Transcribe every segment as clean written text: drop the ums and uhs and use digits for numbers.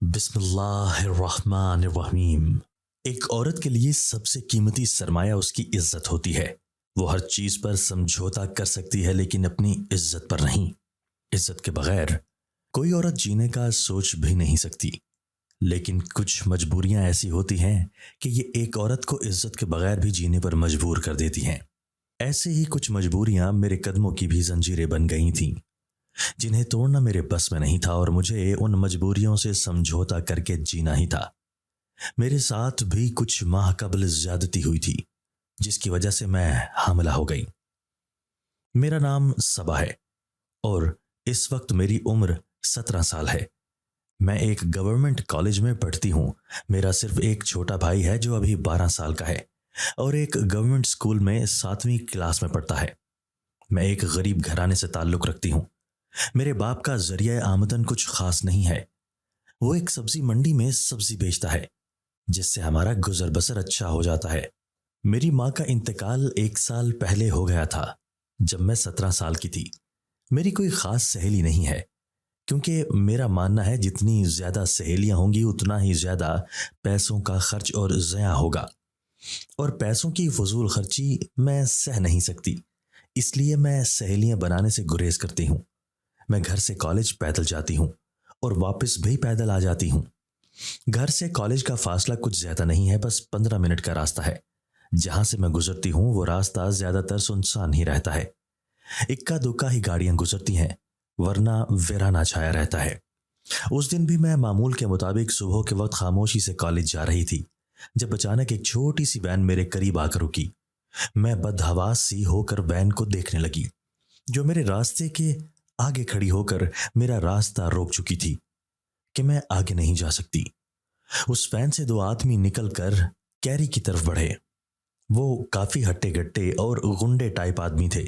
بسم اللہ الرحمن الرحیم۔ ایک عورت کے لیے سب سے قیمتی سرمایہ اس کی عزت ہوتی ہے۔ وہ ہر چیز پر سمجھوتا کر سکتی ہے لیکن اپنی عزت پر نہیں۔ عزت کے بغیر کوئی عورت جینے کا سوچ بھی نہیں سکتی، لیکن کچھ مجبوریاں ایسی ہوتی ہیں کہ یہ ایک عورت کو عزت کے بغیر بھی جینے پر مجبور کر دیتی ہیں۔ ایسے ہی کچھ مجبوریاں میرے قدموں کی بھی زنجیریں بن گئی تھیں، جنہیں توڑنا میرے بس میں نہیں تھا اور مجھے ان مجبوریوں سے سمجھوتا کر کے جینا ہی تھا۔ میرے ساتھ بھی کچھ ماہ قبل زیادتی ہوئی تھی، جس کی وجہ سے میں حاملہ ہو گئی۔ میرا نام صبا ہے اور اس وقت میری عمر 17 سال ہے۔ میں ایک گورنمنٹ کالج میں پڑھتی ہوں۔ میرا صرف ایک چھوٹا بھائی ہے جو ابھی 12 سال کا ہے اور ایک گورنمنٹ اسکول میں 7ویں کلاس میں پڑھتا ہے۔ میں ایک غریب گھرانے سے تعلق رکھتی ہوں۔ میرے باپ کا ذریعہ آمدن کچھ خاص نہیں ہے۔ وہ ایک سبزی منڈی میں سبزی بیچتا ہے، جس سے ہمارا گزر بسر اچھا ہو جاتا ہے۔ میری ماں کا انتقال 1 سال پہلے ہو گیا تھا، جب میں 17 سال کی تھی۔ میری کوئی خاص سہیلی نہیں ہے، کیونکہ میرا ماننا ہے جتنی زیادہ سہیلیاں ہوں گی اتنا ہی زیادہ پیسوں کا خرچ اور ضیاع ہوگا، اور پیسوں کی فضول خرچی میں سہ نہیں سکتی۔ اس لیے میں سہیلیاں بنانے سے گریز کرتی ہوں۔ میں گھر سے کالج پیدل جاتی ہوں اور واپس بھی پیدل آ جاتی ہوں۔ گھر سے کالج کا فاصلہ کچھ زیادہ نہیں ہے، بس 15 منٹ کا راستہ ہے۔ جہاں سے میں گزرتی ہوں وہ راستہ زیادہ تر سنسان ہی رہتا ہے۔ اکا دکا ہی گاڑیاں گزرتی ہیں، ورنہ ویرانہ چھایا رہتا ہے۔ اس دن بھی میں معمول کے مطابق صبح کے وقت خاموشی سے کالج جا رہی تھی، جب اچانک ایک چھوٹی سی وین میرے قریب آ کر رکی۔ میں بدحواس سی ہو کر وین کو دیکھنے لگی، جو میرے راستے کے آگے کھڑی ہو کر میرا راستہ روک چکی تھی کہ میں آگے نہیں جا سکتی۔ اس وین سے 2 آدمی نکل کر کیری کی طرف بڑھے۔ وہ کافی ہٹے گٹے اور غنڈے ٹائپ آدمی تھے،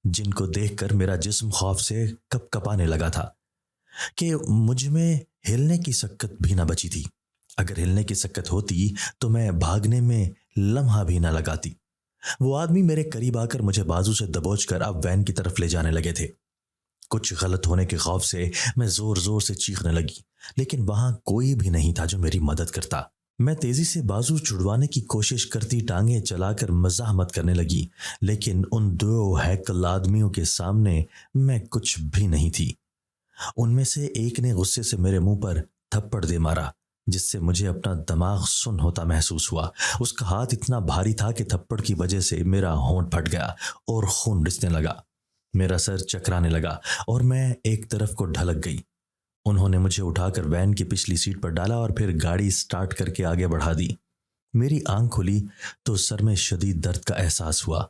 جن کو دیکھ کر میرا جسم خوف سے کپ کپانے لگا تھا کہ مجھ میں ہلنے کی سکت بھی نہ بچی تھی۔ اگر ہلنے کی سکت ہوتی تو میں بھاگنے میں لمحہ بھی نہ لگاتی۔ وہ آدمی میرے قریب آ کر مجھے بازو سے دبوچ کر اب وین کی طرف لے جانے لگے تھے۔ کچھ غلط ہونے کے خوف سے میں زور زور سے چیخنے لگی، لیکن وہاں کوئی بھی نہیں تھا جو میری مدد کرتا۔ میں تیزی سے بازو چھڑوانے کی کوشش کرتی ٹانگیں چلا کر مزاحمت کرنے لگی، لیکن ان 2 ہیکل آدمیوں کے سامنے میں کچھ بھی نہیں تھی۔ ان میں سے ایک نے غصے سے میرے منہ پر تھپڑ دے مارا، جس سے مجھے اپنا دماغ سن ہوتا محسوس ہوا۔ اس کا ہاتھ اتنا بھاری تھا کہ تھپڑ کی وجہ سے میرا ہونٹ پھٹ گیا اور خون رسنے لگا۔ میرا سر چکرانے لگا اور میں ایک طرف کو ڈھلک گئی۔ انہوں نے مجھے اٹھا کر وین کی پچھلی سیٹ پر ڈالا اور پھر گاڑی سٹارٹ کر کے آگے بڑھا دی۔ میری آنکھ کھلی تو سر میں شدید درد کا احساس ہوا۔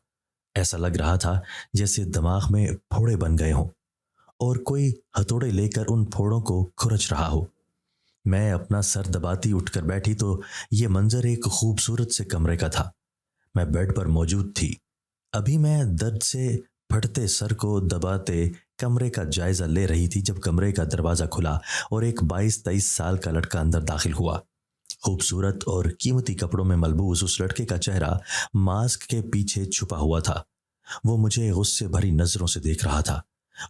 ایسا لگ رہا تھا جیسے دماغ میں پھوڑے بن گئے ہوں اور کوئی ہتھوڑے لے کر ان پھوڑوں کو کھرچ رہا ہو۔ میں اپنا سر دباتی اٹھ کر بیٹھی تو یہ منظر ایک خوبصورت سے کمرے کا تھا۔ میں بیڈ پر موجود تھی۔ ابھی میں درد سے پھٹتے سر کو دباتے کمرے کا جائزہ لے رہی تھی جب کمرے کا دروازہ کھلا اور ایک 22-23 سال کا لڑکا اندر داخل ہوا۔ خوبصورت اور قیمتی کپڑوں میں ملبوس اس لڑکے کا چہرہ ماسک کے پیچھے چھپا ہوا تھا۔ وہ مجھے غصے بھری نظروں سے دیکھ رہا تھا۔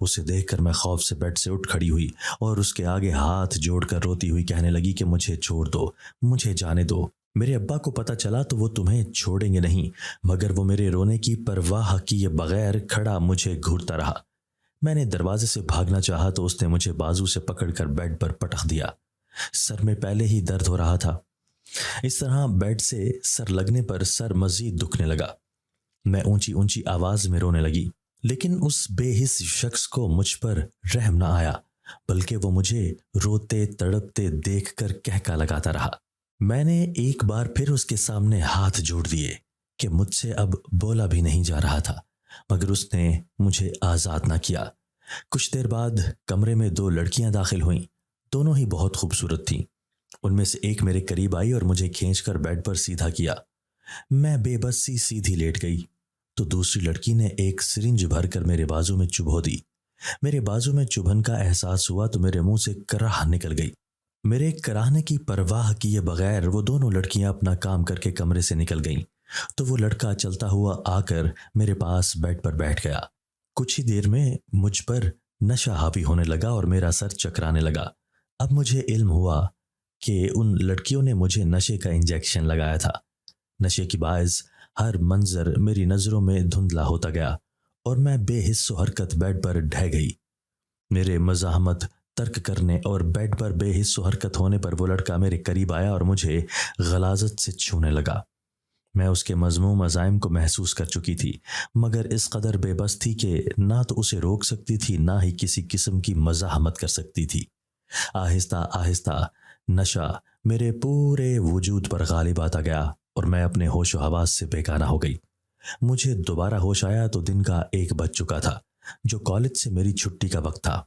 اسے دیکھ کر میں خوف سے بیڈ سے اٹھ کھڑی ہوئی اور اس کے آگے ہاتھ جوڑ کر روتی ہوئی کہنے لگی کہ مجھے چھوڑ دو، مجھے جانے دو۔ میرے ابا کو پتہ چلا تو وہ تمہیں چھوڑیں گے نہیں۔ مگر وہ میرے رونے کی پرواہ کیے بغیر کھڑا مجھے گھورتا رہا۔ میں نے دروازے سے بھاگنا چاہا تو اس نے مجھے بازو سے پکڑ کر بیڈ پر پٹخ دیا۔ سر میں پہلے ہی درد ہو رہا تھا۔ اس طرح بیڈ سے سر لگنے پر سر مزید دکھنے لگا۔ میں اونچی اونچی آواز میں رونے لگی، لیکن اس بے حس شخص کو مجھ پر رحم نہ آیا، بلکہ وہ مجھے روتے تڑپتے دیکھ کر کہکا لگاتا رہا۔ میں نے ایک بار پھر اس کے سامنے ہاتھ جوڑ دیے کہ مجھ سے اب بولا بھی نہیں جا رہا تھا، مگر اس نے مجھے آزاد نہ کیا۔ کچھ دیر بعد کمرے میں 2 لڑکیاں داخل ہوئیں۔ دونوں ہی بہت خوبصورت تھیں۔ ان میں سے ایک میرے قریب آئی اور مجھے کھینچ کر بیڈ پر سیدھا کیا۔ میں بے بس سی سیدھی لیٹ گئی تو دوسری لڑکی نے ایک سرنج بھر کر میرے بازو میں چبھو دی۔ میرے بازو میں چبھن کا احساس ہوا تو میرے منہ سے کراہ نکل گئی۔ میرے کراہنے کی پرواہ کیے بغیر وہ دونوں لڑکیاں اپنا کام کر کے کمرے سے نکل گئیں تو وہ لڑکا چلتا ہوا آ کر میرے پاس بیڈ پر بیٹھ گیا۔ کچھ ہی دیر میں مجھ پر نشہ حاوی ہونے لگا اور میرا سر چکرانے لگا۔ اب مجھے علم ہوا کہ ان لڑکیوں نے مجھے نشے کا انجیکشن لگایا تھا۔ نشے کی باعث ہر منظر میری نظروں میں دھندلا ہوتا گیا اور میں بے حس و حرکت بیڈ پر ڈھہ گئی۔ میرے مزاحمت ترک کرنے اور بیڈ پر بے حس و حرکت ہونے پر وہ لڑکا میرے قریب آیا اور مجھے غلاظت سے چھونے لگا۔ میں اس کے مذموم عزائم کو محسوس کر چکی تھی، مگر اس قدر بے بس تھی کہ نہ تو اسے روک سکتی تھی، نہ ہی کسی قسم کی مزاحمت کر سکتی تھی۔ آہستہ آہستہ نشہ میرے پورے وجود پر غالب آتا گیا اور میں اپنے ہوش و حواس سے بیگانہ ہو گئی۔ مجھے دوبارہ ہوش آیا تو دن کا 1 بج چکا تھا، جو کالج سے میری چھٹی کا وقت تھا۔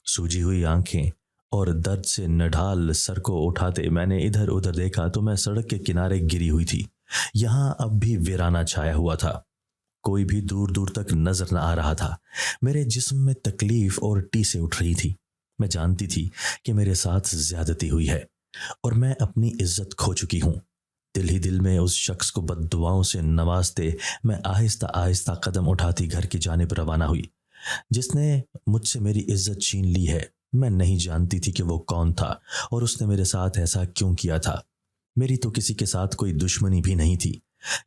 سوجی ہوئی آنکھیں اور درد سے نڈھال سر کو اٹھاتے میں نے ادھر ادھر دیکھا تو میں سڑک کے کنارے گری ہوئی تھی۔ یہاں اب بھی ویرانہ چھایا ہوا تھا، کوئی بھی دور دور تک نظر نہ آ رہا تھا۔ میرے جسم میں تکلیف اور ٹیسیں اٹھ رہی تھی۔ میں جانتی تھی کہ میرے ساتھ زیادتی ہوئی ہے اور میں اپنی عزت کھو چکی ہوں۔ دل ہی دل میں اس شخص کو بد دعاؤں سے نوازتے میں آہستہ آہستہ قدم اٹھاتی گھر کی جانب روانہ ہوئی۔ جس نے مجھ سے میری عزت چھین لی ہے، میں نہیں جانتی تھی کہ وہ کون تھا اور اس نے میرے ساتھ ایسا کیوں کیا تھا۔ میری تو کسی کے ساتھ کوئی دشمنی بھی نہیں تھی،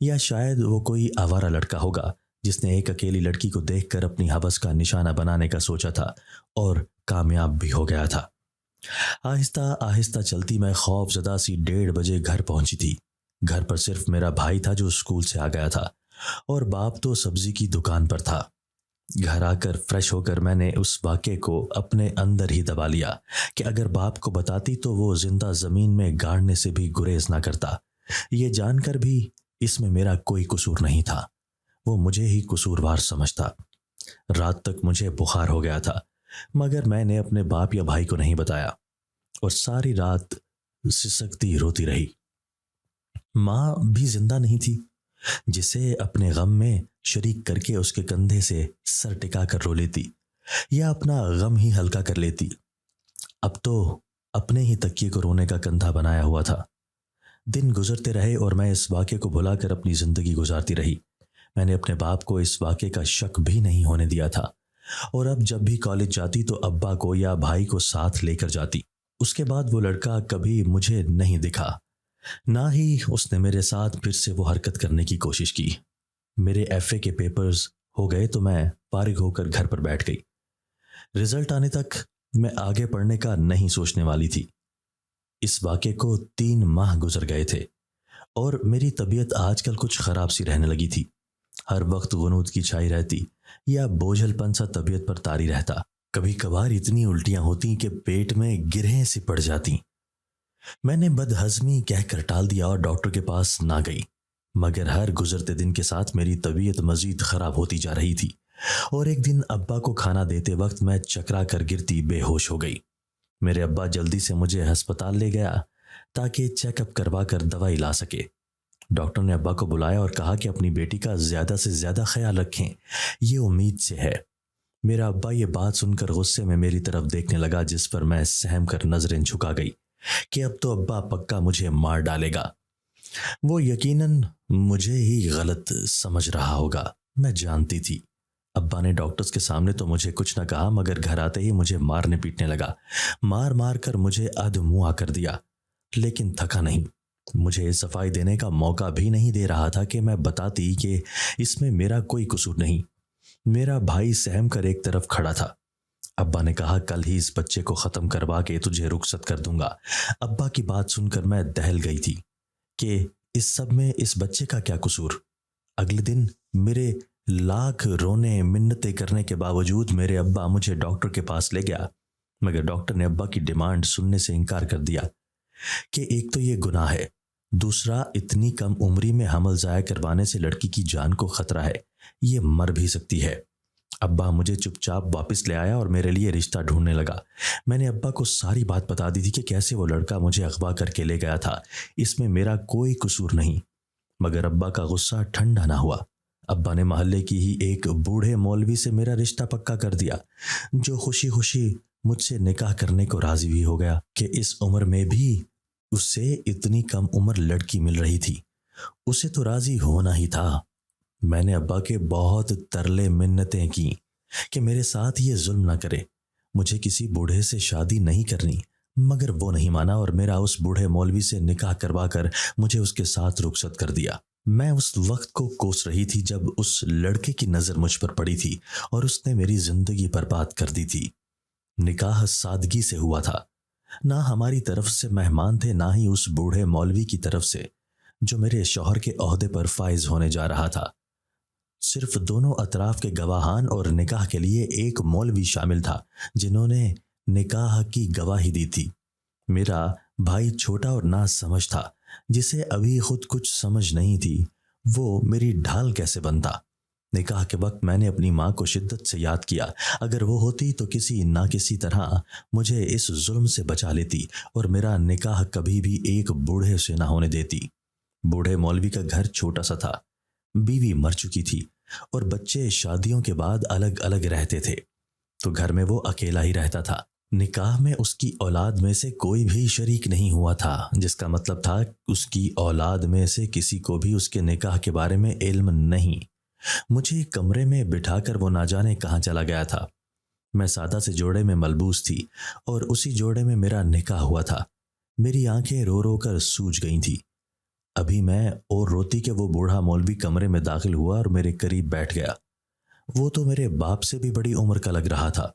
یا شاید وہ کوئی آوارہ لڑکا ہوگا جس نے ایک اکیلی لڑکی کو دیکھ کر اپنی ہوس کا نشانہ بنانے کا سوچا تھا اور کامیاب بھی ہو گیا تھا۔ آہستہ آہستہ چلتی میں خوف زدہ سی 1:30 بجے گھر پہنچی تھی۔ گھر پر صرف میرا بھائی تھا جو اسکول سے آ گیا تھا، اور باپ تو سبزی کی دکان پر تھا۔ گھر آ کر فریش ہو کر میں نے اس واقعے کو اپنے اندر ہی دبا لیا کہ اگر باپ کو بتاتی تو وہ زندہ زمین میں گاڑنے سے بھی گریز نہ کرتا۔ یہ جان کر بھی اس میں میرا کوئی قصور نہیں تھا، وہ مجھے ہی قصوروار سمجھتا۔ رات تک مجھے بخار ہو گیا تھا، مگر میں نے اپنے باپ یا بھائی کو نہیں بتایا اور ساری رات سسکتی روتی رہی۔ ماں بھی زندہ نہیں تھی جسے اپنے غم میں شریک کر کے اس کے کندھے سے سر ٹکا کر رو لیتی یا اپنا غم ہی ہلکا کر لیتی۔ اب تو اپنے ہی تکیے کو رونے کا کندھا بنایا ہوا تھا۔ دن گزرتے رہے اور میں اس واقعے کو بھلا کر اپنی زندگی گزارتی رہی۔ میں نے اپنے باپ کو اس واقعے کا شک بھی نہیں ہونے دیا تھا، اور اب جب بھی کالج جاتی تو ابا کو یا بھائی کو ساتھ لے کر جاتی۔ اس کے بعد وہ لڑکا کبھی مجھے نہیں دکھا، نہ ہی اس نے میرے ساتھ پھر سے وہ حرکت کرنے کی کوشش کی۔ میرے FA کے پیپرز ہو گئے تو میں فارغ ہو کر گھر پر بیٹھ گئی۔ رزلٹ آنے تک میں آگے پڑھنے کا نہیں سوچنے والی تھی۔ اس واقعے کو 3 ماہ گزر گئے تھے اور میری طبیعت آج کل کچھ خراب سی رہنے لگی تھی۔ ہر وقت غنود کی چھائی رہتی یا بوجھل پن سا طبیعت پر طاری رہتا۔ کبھی کبھار اتنی الٹیاں ہوتی کہ پیٹ میں گرہیں سی پڑ جاتی۔ میں نے بدہضمی کہہ کر ٹال دیا اور ڈاکٹر کے پاس نہ گئی، مگر ہر گزرتے دن کے ساتھ میری طبیعت مزید خراب ہوتی جا رہی تھی، اور ایک دن ابا کو کھانا دیتے وقت میں چکرا کر گرتی بے ہوش ہو گئی۔ میرے ابا جلدی سے مجھے ہسپتال لے گیا تاکہ چیک اپ کروا کر دوائی لا سکے۔ ڈاکٹر نے ابا کو بلایا اور کہا کہ اپنی بیٹی کا زیادہ سے زیادہ خیال رکھیں، یہ امید سے ہے۔ میرا ابا یہ بات سن کر غصے میں میری طرف دیکھنے لگا، جس پر میں سہم کر نظریں جھکا گئی کہ اب تو ابا پکا مجھے مار ڈالے گا۔ وہ یقیناً مجھے ہی غلط سمجھ رہا ہوگا، میں جانتی تھی۔ ابا نے ڈاکٹرز کے سامنے تو مجھے کچھ نہ کہا، مگر گھر آتے ہی مجھے مارنے پیٹنے لگا، مار مار کر مجھے ادموا کر دیا، لیکن تھکا نہیں۔ مجھے صفائی دینے کا موقع بھی نہیں دے رہا تھا کہ میں بتاتی کہ اس میں میرا کوئی قصور نہیں۔ میرا بھائی سہم کر ایک طرف کھڑا تھا۔ ابا نے کہا کل ہی اس بچے کو ختم کروا کے تجھے رخصت کر دوں گا۔ ابا کی بات سن کر میں دہل گئی تھی کہ اس سب میں اس بچے کا کیا قصور۔ اگلے دن میرے لاکھ رونے منتیں کرنے کے باوجود میرے ابا مجھے ڈاکٹر کے پاس لے گیا، مگر ڈاکٹر نے ابا کی ڈیمانڈ سننے سے انکار کر دیا کہ ایک تو یہ گناہ ہے، دوسرا اتنی کم عمری میں حمل ضائع کروانے سے لڑکی کی جان کو خطرہ ہے، یہ مر بھی سکتی ہے۔ ابا مجھے چپ چاپ واپس لے آیا اور میرے لیے رشتہ ڈھونڈنے لگا۔ میں نے ابا کو ساری بات بتا دی تھی کہ کیسے وہ لڑکا مجھے اغوا کر کے لے گیا تھا، اس میں میرا کوئی قصور نہیں، مگر ابا کا غصہ ٹھنڈا نہ ہوا۔ ابا نے محلے کی ہی ایک بوڑھے مولوی سے میرا رشتہ پکا کر دیا، جو خوشی خوشی مجھ سے نکاح کرنے کو راضی بھی ہو گیا کہ اس عمر میں بھی اس سے اتنی کم عمر لڑکی مل رہی تھی، اسے تو راضی ہونا ہی تھا۔ میں نے ابا کے بہت ترلے منتیں کی کہ میرے ساتھ یہ ظلم نہ کرے، مجھے کسی بوڑھے سے شادی نہیں کرنی، مگر وہ نہیں مانا اور میرا اس بوڑھے مولوی سے نکاح کروا کر مجھے اس کے ساتھ رخصت کر دیا۔ میں اس وقت کو کوس رہی تھی جب اس لڑکے کی نظر مجھ پر پڑی تھی اور اس نے میری زندگی برباد کر دی تھی۔ نکاح سادگی سے ہوا تھا، نہ ہماری طرف سے مہمان تھے نہ ہی اس بوڑھے مولوی کی طرف سے جو میرے شوہر کے عہدے پر فائز ہونے جا رہا تھا۔ صرف دونوں اطراف کے گواہان اور نکاح کے لیے ایک مولوی شامل تھا جنہوں نے نکاح کی گواہی دی تھی۔ میرا بھائی چھوٹا اور نا سمجھ تھا، جسے ابھی خود کچھ سمجھ نہیں تھی، وہ میری ڈھال کیسے بنتا۔ نکاح کے وقت میں نے اپنی ماں کو شدت سے یاد کیا، اگر وہ ہوتی تو کسی نہ کسی طرح مجھے اس ظلم سے بچا لیتی اور میرا نکاح کبھی بھی ایک بوڑھے سے نہ ہونے دیتی۔ بوڑھے مولوی کا گھر چھوٹا سا تھا، بیوی مر چکی تھی اور بچے شادیوں کے بعد الگ الگ رہتے تھے، تو گھر میں وہ اکیلا ہی رہتا تھا۔ نکاح میں اس کی اولاد میں سے کوئی بھی شریک نہیں ہوا تھا، جس کا مطلب تھا اس کی اولاد میں سے کسی کو بھی اس کے نکاح کے بارے میں علم نہیں۔ مجھے کمرے میں بٹھا کر وہ نہ جانے کہاں چلا گیا تھا۔ میں سادہ سے جوڑے میں ملبوس تھی اور اسی جوڑے میں میرا نکاح ہوا تھا۔ میری آنکھیں رو رو کر سوج گئی تھی۔ ابھی میں اور روتی کہ وہ بوڑھا مولوی کمرے میں داخل ہوا اور میرے قریب بیٹھ گیا۔ وہ تو میرے باپ سے بھی بڑی عمر کا لگ رہا تھا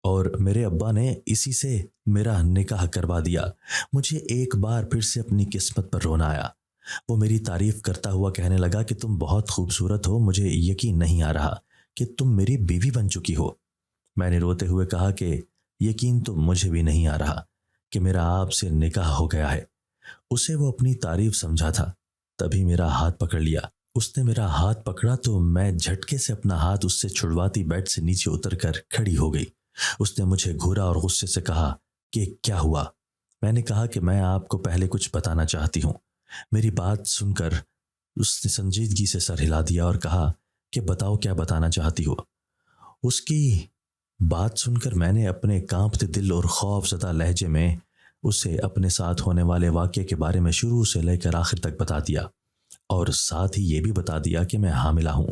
اور میرے ابا نے اسی سے میرا نکاح کروا دیا۔ مجھے ایک بار پھر سے اپنی قسمت پر رونا آیا۔ وہ میری تعریف کرتا ہوا کہنے لگا کہ تم بہت خوبصورت ہو، مجھے یقین نہیں آ رہا کہ تم میری بیوی بن چکی ہو۔ میں نے روتے ہوئے کہا کہ یقین تو مجھے بھی نہیں آ رہا کہ میرا آپ سے نکاح ہو گیا ہے۔ اسے وہ اپنی تعریف سمجھا تھا، تبھی میرا ہاتھ پکڑ لیا۔ اس نے میرا ہاتھ پکڑا تو میں جھٹکے سے اپنا ہاتھ اس سے چھڑواتی بیڈ سے نیچے اتر کر کھڑی ہو گئی۔ اس نے مجھے گھورا اور غصے سے کہا کہ کیا ہوا؟ میں نے کہا کہ میں آپ کو پہلے کچھ بتانا چاہتی ہوں۔ میری بات سن کر اس نے سنجیدگی سے سر ہلا دیا اور کہا کہ بتاؤ کیا بتانا چاہتی ہو۔ اس کی بات سن کر میں نے اپنے کانپتے دل اور خوف زدہ لہجے میں اسے اپنے ساتھ ہونے والے واقعے کے بارے میں شروع سے لے کر آخر تک بتا دیا اور ساتھ ہی یہ بھی بتا دیا کہ میں حاملہ ہوں۔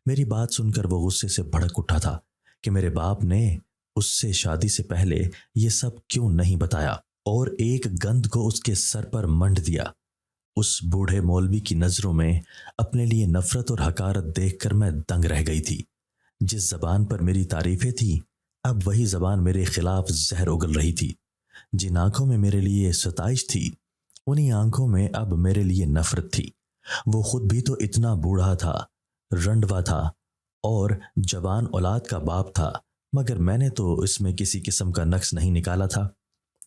میری بات سن کر وہ غصے سے بھڑک اٹھا تھا کہ میرے باپ نے اس سے شادی سے پہلے یہ سب کیوں نہیں بتایا، اور ایک گند کو اس کے سر پر منڈ دیا۔ اس بوڑھے مولوی کی نظروں میں اپنے لیے نفرت اور حقارت دیکھ کر میں دنگ رہ گئی تھی۔ جس زبان پر میری تعریفیں تھیں، اب وہی زبان میرے خلاف زہر اگل رہی تھی۔ جن آنکھوں میں میرے لیے ستائش تھی، انہی آنکھوں میں اب میرے لیے نفرت تھی۔ وہ خود بھی تو اتنا بوڑھا تھا، رنڈوا تھا اور جوان اولاد کا باپ تھا، مگر میں نے تو اس میں کسی قسم کا نقص نہیں نکالا تھا،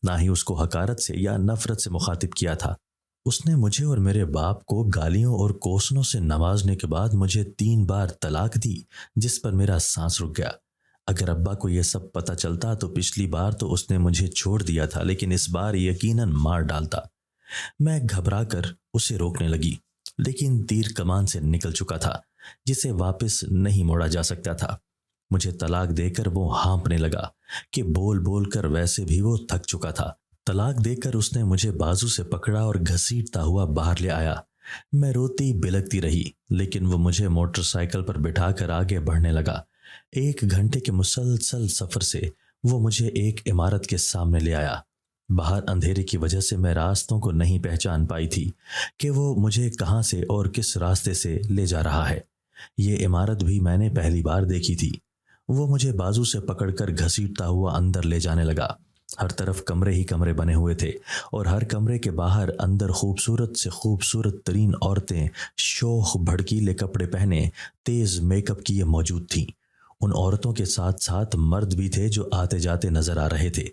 نہ ہی اس کو حقارت سے یا نفرت سے مخاطب کیا تھا۔ اس نے مجھے اور میرے باپ کو گالیوں اور کوسنوں سے نوازنے کے بعد مجھے 3 بار طلاق دی، جس پر میرا سانس رک گیا۔ اگر ابا کو یہ سب پتہ چلتا تو پچھلی بار تو اس نے مجھے چھوڑ دیا تھا، لیکن اس بار یقیناً مار ڈالتا۔ میں گھبرا کر اسے روکنے لگی، لیکن تیر کمان سے نکل چکا تھا جسے واپس نہیں موڑا جا سکتا تھا۔ مجھے طلاق دے کر وہ ہانپنے لگا کہ بول بول کر ویسے بھی وہ تھک چکا تھا۔ طلاق دے کر اس نے مجھے بازو سے پکڑا اور گھسیٹتا ہوا باہر لے آیا۔ میں روتی بلکتی رہی، لیکن وہ مجھے موٹر سائیکل پر بٹھا کر آگے بڑھنے لگا۔ 1 گھنٹے کے مسلسل سفر سے وہ مجھے ایک عمارت کے سامنے لے آیا۔ باہر اندھیرے کی وجہ سے میں راستوں کو نہیں پہچان پائی تھی کہ وہ مجھے کہاں سے اور کس راستے سے لے جا رہا ہے۔ یہ عمارت بھی میں نے پہلی بار دیکھی تھی۔ وہ مجھے بازو سے پکڑ کر گھسیٹتا ہوا اندر لے جانے لگا۔ ہر طرف کمرے ہی کمرے بنے ہوئے تھے اور ہر کمرے کے باہر اندر خوبصورت سے خوبصورت ترین عورتیں شوخ بھڑکیلے کپڑے پہنے تیز میک اپ کیے موجود تھیں۔ ان عورتوں کے ساتھ ساتھ مرد بھی تھے جو آتے جاتے نظر آ رہے تھے۔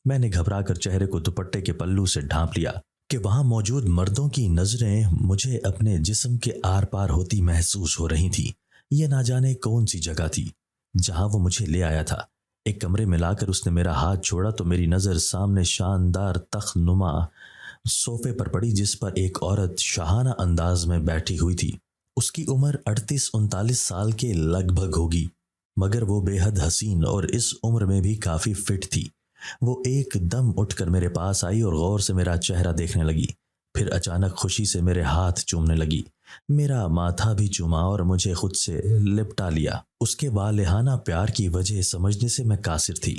میں نے گھبرا کر چہرے کو دوپٹے کے پلو سے ڈھانپ لیا کہ وہاں موجود مردوں کی نظریں مجھے اپنے جسم کے آر پار ہوتی محسوس ہو رہی تھیں۔ یہ نہ جانے کون سی جگہ تھی جہاں وہ مجھے لے آیا تھا۔ ایک کمرے میں لا کر اس نے میرا ہاتھ چھوڑا تو میری نظر سامنے شاندار تخت نما صوفے پر پڑی، جس پر ایک عورت شاہانہ انداز میں بیٹھی ہوئی تھی۔ اس کی عمر 38-39 سال کے لگ بھگ ہوگی، مگر وہ بے حد حسین اور اس عمر میں بھی کافی فٹ تھی۔ وہ ایک دم اٹھ کر میرے پاس آئی اور غور سے میرا چہرہ دیکھنے لگی، پھر اچانک خوشی سے میرے ہاتھ چومنے لگی، میرا ماتھا بھی چوما اور مجھے خود سے لپٹا لیا۔ اس کے والہانہ پیار کی وجہ سمجھنے سے میں قاصر تھی،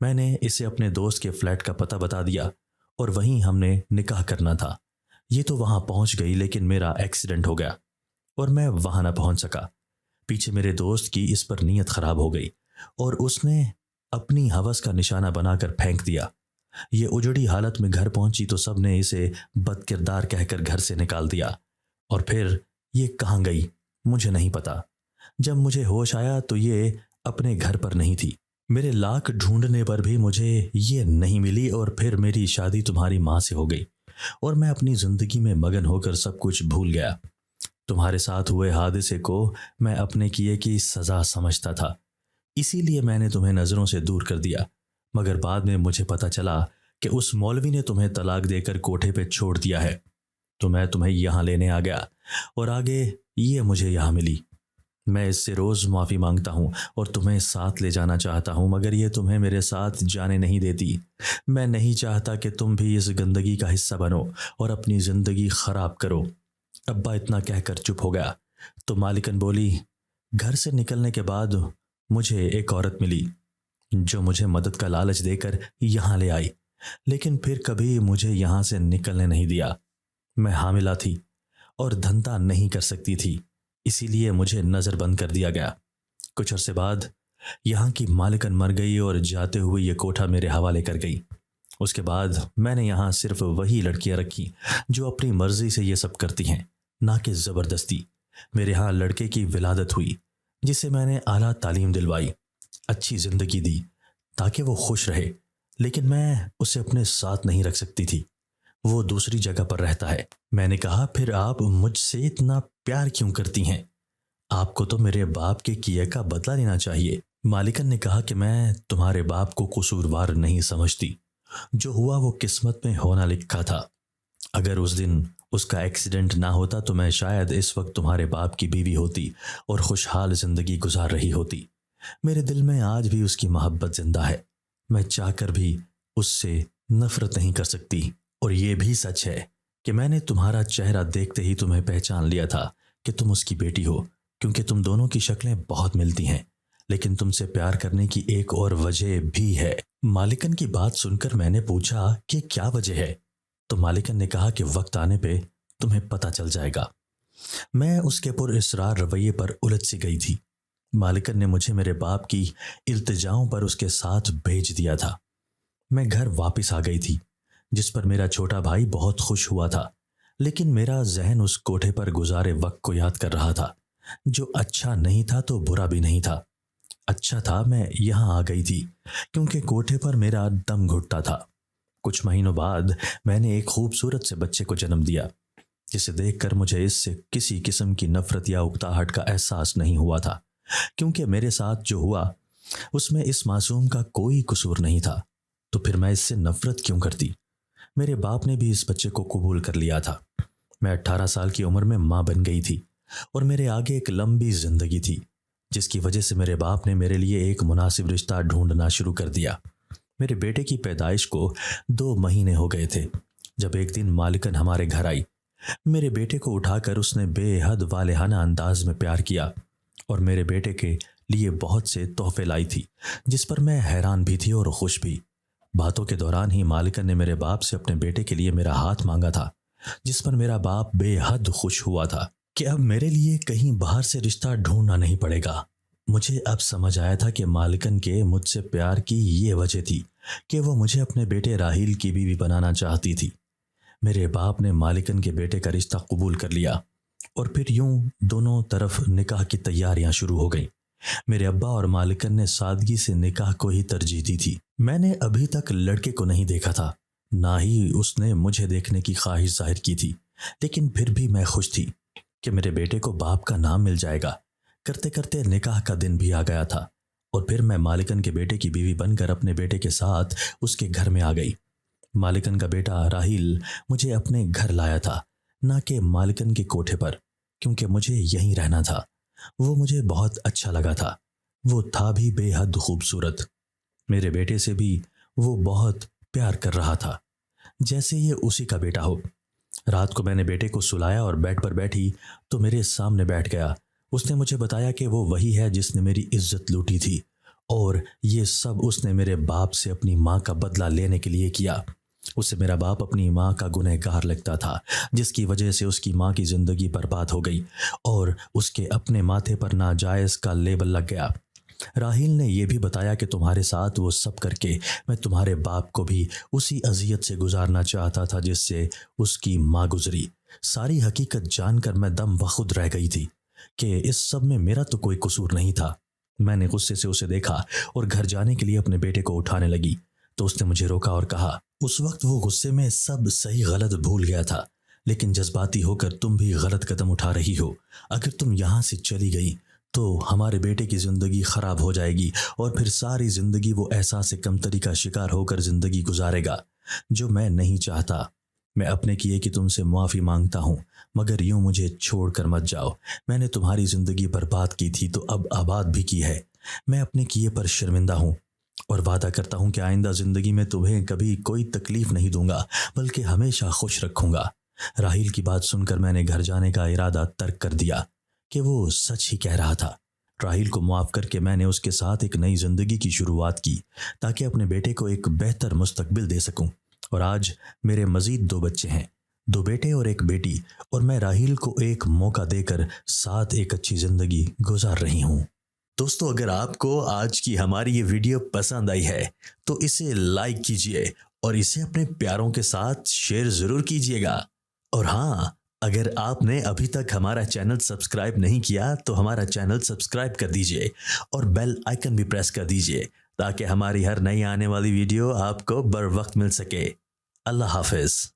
میں نے اسے اپنے دوست کے فلیٹ کا پتہ بتا دیا اور وہیں ہم نے نکاح کرنا تھا۔ یہ تو وہاں پہنچ گئی لیکن میرا ایکسیڈنٹ ہو گیا اور میں وہاں نہ پہنچ سکا۔ پیچھے میرے دوست کی اس پر نیت خراب ہو گئی اور اس نے اپنی ہوس کا نشانہ بنا کر پھینک دیا۔ یہ اجڑی حالت میں گھر پہنچی تو سب نے اسے بد کردار کہہ کر گھر سے نکال دیا، اور پھر یہ کہاں گئی مجھے نہیں پتا۔ جب مجھے ہوش آیا تو یہ اپنے گھر پر نہیں تھی۔ میرے لاکھ ڈھونڈنے پر بھی مجھے یہ نہیں ملی، اور پھر میری شادی تمہاری ماں سے ہو گئی اور میں اپنی زندگی میں مگن ہو کر سب کچھ بھول گیا۔ تمہارے ساتھ ہوئے حادثے کو میں اپنے کیے کی سزا سمجھتا تھا، اسی لیے میں نے تمہیں نظروں سے دور کر دیا، مگر بعد میں مجھے پتا چلا کہ اس مولوی نے تمہیں طلاق دے کر کوٹھے پہ چھوڑ دیا ہے، تو میں تمہیں یہاں لینے آ گیا اور آگے یہ مجھے یہاں ملی۔ میں اس سے روز معافی مانگتا ہوں اور تمہیں ساتھ لے جانا چاہتا ہوں، مگر یہ تمہیں میرے ساتھ جانے نہیں دیتی۔ میں نہیں چاہتا کہ تم بھی اس گندگی کا حصہ بنو اور اپنی زندگی خراب کرو۔ ابا اتنا کہہ کر چپ ہو گیا تو مالکن بولی، گھر سے نکلنے کے بعد مجھے ایک عورت ملی جو مجھے مدد کا لالچ دے کر یہاں لے آئی، لیکن پھر کبھی مجھے یہاں سے نکلنے نہیں دیا۔ میں حاملہ تھی اور دھندا نہیں کر سکتی تھی، اسی لیے مجھے نظر بند کر دیا گیا۔ کچھ عرصے بعد یہاں کی مالکن مر گئی اور جاتے ہوئے یہ کوٹھا میرے حوالے کر گئی۔ اس کے بعد میں نے یہاں صرف وہی لڑکیاں رکھی جو اپنی مرضی سے یہ سب کرتی ہیں، نہ کہ زبردستی۔ میرے ہاں لڑکے کی ولادت ہوئی جسے میں نے اعلیٰ تعلیم دلوائی، اچھی زندگی دی تاکہ وہ خوش رہے، لیکن میں اسے اپنے ساتھ نہیں رکھ سکتی تھی، وہ دوسری جگہ پر رہتا ہے۔ میں نے کہا، پھر آپ مجھ سے اتنا پیار کیوں کرتی ہیں؟ آپ کو تو میرے باپ کے کیے کا بدلہ لینا چاہیے۔ مالکن نے کہا کہ میں تمہارے باپ کو قصوروار نہیں سمجھتی، جو ہوا وہ قسمت میں ہونا لکھا تھا۔ اگر اس دن اس کا ایکسیڈنٹ نہ ہوتا تو میں شاید اس وقت تمہارے باپ کی بیوی ہوتی اور خوشحال زندگی گزار رہی ہوتی۔ میرے دل میں آج بھی اس کی محبت زندہ ہے، میں چاہ کر بھی اس سے نفرت نہیں کر سکتی۔ اور یہ بھی سچ ہے کہ میں نے تمہارا چہرہ دیکھتے ہی تمہیں پہچان لیا تھا کہ تم اس کی بیٹی ہو، کیونکہ تم دونوں کی شکلیں بہت ملتی ہیں۔ لیکن تم سے پیار کرنے کی ایک اور وجہ بھی ہے۔ مالکن کی بات سن کر میں نے پوچھا کہ کیا وجہ ہے؟ تو مالکن نے کہا کہ وقت آنے پہ تمہیں پتہ چل جائے گا۔ میں اس کے پر اصرار رویے پر الجھ سی گئی تھی۔ مالکن نے مجھے میرے باپ کی التجاؤں پر اس کے ساتھ بھیج دیا تھا۔ میں گھر واپس آ گئی تھی، جس پر میرا چھوٹا بھائی بہت خوش ہوا تھا، لیکن میرا ذہن اس کوٹھے پر گزارے وقت کو یاد کر رہا تھا، جو اچھا نہیں تھا تو برا بھی نہیں تھا۔ اچھا تھا میں یہاں آ گئی تھی کیونکہ کوٹھے پر میرا دم گھٹتا تھا۔ کچھ مہینوں بعد میں نے ایک خوبصورت سے بچے کو جنم دیا، جسے دیکھ کر مجھے اس سے کسی قسم کی نفرت یا اکتاہٹ کا احساس نہیں ہوا تھا، کیونکہ میرے ساتھ جو ہوا اس میں اس معصوم کا کوئی قصور نہیں تھا، تو پھر میں اس سے نفرت کیوں کرتی؟ میرے باپ نے بھی اس بچے کو قبول کر لیا تھا۔ میں 18 سال کی عمر میں ماں بن گئی تھی اور میرے آگے ایک لمبی زندگی تھی، جس کی وجہ سے میرے باپ نے میرے لیے ایک مناسب رشتہ ڈھونڈنا شروع کر دیا۔ میرے بیٹے کی پیدائش کو 2 مہینے ہو گئے تھے جب ایک دن مالکن ہمارے گھر آئی۔ میرے بیٹے کو اٹھا کر اس نے بے حد والہانہ انداز میں پیار کیا اور میرے بیٹے کے لیے بہت سے تحفے لائی تھی، جس پر میں حیران بھی تھی اور خوش بھی۔ باتوں کے دوران ہی مالکن نے میرے باپ سے اپنے بیٹے کے لیے میرا ہاتھ مانگا تھا، جس پر میرا باپ بے حد خوش ہوا تھا کہ اب میرے لیے کہیں باہر سے رشتہ ڈھونڈنا نہیں پڑے گا۔ مجھے اب سمجھ آیا تھا کہ مالکن کے مجھ سے پیار کی یہ وجہ تھی کہ وہ مجھے اپنے بیٹے راہیل کی بیوی بنانا چاہتی تھی۔ میرے باپ نے مالکن کے بیٹے کا رشتہ قبول کر لیا اور پھر یوں دونوں طرف نکاح کی تیاریاں شروع ہو گئیں۔ میرے ابا اور مالکن نے سادگی سے نکاح کو ہی ترجیح دی تھی۔ میں نے ابھی تک لڑکے کو نہیں دیکھا تھا، نہ ہی اس نے مجھے دیکھنے کی خواہش ظاہر کی تھی، لیکن پھر بھی میں خوش تھی کہ میرے بیٹے کو باپ کا نام مل جائے گا۔ کرتے کرتے نکاح کا دن بھی آ گیا تھا اور پھر میں مالکن کے بیٹے کی بیوی بن کر اپنے بیٹے کے ساتھ اس کے گھر میں آ گئی۔ مالکن کا بیٹا راہیل مجھے اپنے گھر لایا تھا، نہ کہ مالکن کے کوٹھے پر، کیونکہ مجھے یہیں رہنا تھا۔ وہ مجھے بہت اچھا لگا تھا، وہ تھا بھی بے حد خوبصورت۔ میرے بیٹے سے بھی وہ بہت پیار کر رہا تھا، جیسے یہ اسی کا بیٹا ہو۔ رات کو میں نے بیٹے کو سلایا اور بیڈ پر بیٹھی تو میرے سامنے بیٹھ گیا۔ اس نے مجھے بتایا کہ وہ وہی ہے جس نے میری عزت لوٹی تھی اور یہ سب اس نے میرے باپ سے اپنی ماں کا بدلہ لینے کے لیے کیا۔ اسے میرا باپ اپنی ماں کا گنہگار لگتا تھا، جس کی وجہ سے اس کی ماں کی زندگی برباد ہو گئی اور اس کے اپنے ماتھے پر ناجائز کا لیبل لگ گیا۔ راہیل نے یہ بھی بتایا کہ تمہارے ساتھ وہ سب کر کے میں تمہارے باپ کو بھی اسی اذیت سے گزارنا چاہتا تھا جس سے اس کی ماں گزری۔ ساری حقیقت جان کر میں دم بخود رہ گئی تھی کہ اس سب میں میرا تو کوئی قصور نہیں تھا۔ میں نے غصے سے اسے دیکھا اور گھر جانے کے لیے اپنے بیٹے کو اٹھانے لگی تو اس نے مجھے روکا اور کہا، اس وقت وہ غصے میں سب صحیح غلط بھول گیا تھا، لیکن جذباتی ہو کر تم بھی غلط قدم اٹھا رہی ہو۔ اگر تم یہاں سے چلی گئی تو ہمارے بیٹے کی زندگی خراب ہو جائے گی اور پھر ساری زندگی وہ احساس کمتری کا شکار ہو کر زندگی گزارے گا، جو میں نہیں چاہتا۔ میں اپنے کیے کی تم سے معافی مانگتا ہوں، مگر یوں مجھے چھوڑ کر مت جاؤ۔ میں نے تمہاری زندگی برباد کی تھی تو اب آباد بھی کی ہے۔ میں اپنے کیے پر شرمندہ ہوں اور وعدہ کرتا ہوں کہ آئندہ زندگی میں تمہیں کبھی کوئی تکلیف نہیں دوں گا، بلکہ ہمیشہ خوش رکھوں گا۔ راہیل کی بات سن کر میں نے گھر جانے کا ارادہ ترک کر دیا کہ وہ سچ ہی کہہ رہا تھا۔ راہیل کو معاف کر کے میں نے اس کے ساتھ ایک نئی زندگی کی شروعات کی تاکہ اپنے بیٹے کو ایک بہتر مستقبل دے سکوں، اور آج میرے مزید 2 بچے ہیں، 2 بیٹے اور 1 بیٹی، اور میں راہیل کو ایک موقع دے کر ساتھ ایک اچھی زندگی گزار رہی ہوں۔ دوستو، اگر آپ کو آج کی ہماری یہ ویڈیو پسند آئی ہے تو اسے لائک کیجئے اور اسے اپنے پیاروں کے ساتھ شیئر ضرور کیجئے گا۔ اور ہاں، اگر آپ نے ابھی تک ہمارا چینل سبسکرائب نہیں کیا تو ہمارا چینل سبسکرائب کر دیجئے اور بیل آئیکن بھی پریس کر دیجئے تاکہ ہماری ہر نئی آنے والی ویڈیو آپ کو بر وقت مل سکے۔ اللہ حافظ۔